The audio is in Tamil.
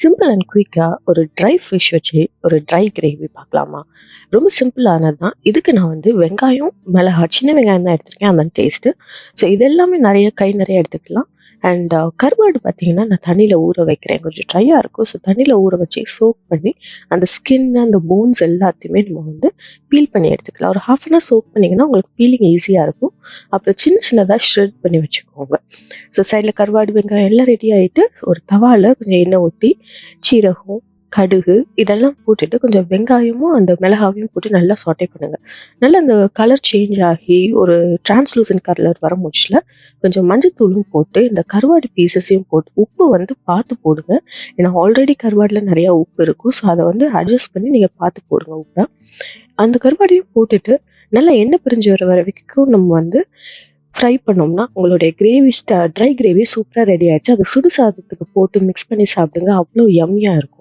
சிம்பிள் அண்ட் குயிக்கா ஒரு ட்ரை ஃபிஷ் வச்சு ஒரு ட்ரை கிரேவி பார்க்கலாமா? ரொம்ப சிம்பிளானது தான். இதுக்கு நான் வந்து வெங்காயம், மிளகா, சின்ன வெங்காயம் தான் எடுத்திருக்கேன். அதான் டேஸ்ட்டு. ஸோ இது எல்லாமே கை நிறைய எடுத்துக்கலாம். அண்ட் கருவாடு பார்த்தீங்கன்னா, நான் தண்ணியில ஊற வைக்கிறேன். கொஞ்சம் ட்ரையா இருக்கும். ஸோ தண்ணியில ஊற வச்சு சோக் பண்ணி, அந்த ஸ்கின், அந்த போன்ஸ் எல்லாத்தையுமே நம்ம வந்து பீல் பண்ணி எடுத்துக்கலாம். ஒரு 1/2 அன் ஹவர் சோக் பண்ணீங்கன்னா, உங்களுக்கு பீலிங் ஈஸியா இருக்கும். அப்புறம் சின்ன சின்னதா ஷ்ரெட் பண்ணி வச்சுக்கோங்க. ஸோ சைடில் கருவாடு, வெங்காயம் எல்லாம் ரெடி ஆகிட்டு, ஒரு தவாவில் கொஞ்சம் எண்ணெய் ஊற்றி சீரகம், கடுகு இதெல்லாம் போட்டுட்டு கொஞ்சம் வெங்காயமும் அந்த மிளகாவையும் போட்டு நல்லா சாட்டே பண்ணுங்க. நல்லா அந்த கலர் சேஞ்ச் ஆகி ஒரு டிரான்ஸ்லூசன்ட் கலர் வர முச்சில் கொஞ்சம் மஞ்சத்தூளும் போட்டு இந்த கருவாடு பீசஸையும் போட்டு உப்பு வந்து பார்த்து போடுங்க. ஏன்னா ஆல்ரெடி கருவாடில் நிறையா உப்பு இருக்கும். ஸோ அதை வந்து அட்ஜஸ்ட் பண்ணி நீங்கள் பார்த்து போடுங்க உப்பை. அந்த கருவாடையும் போட்டுட்டு நல்லா எண்ணெய் பிரிஞ்சு வர வரைக்கும் நம்ம வந்து ஃப்ரை பண்ணோம்னா உங்களுடைய கிரேவி ட்ரை கிரேவி சூப்பராக ரெடி ஆயிடுச்சு. அதை சுடு சாதத்துக்கு போட்டு மிக்ஸ் பண்ணி சாப்பிடுங்க. அவ்வளோ யம்மியாக இருக்கும்.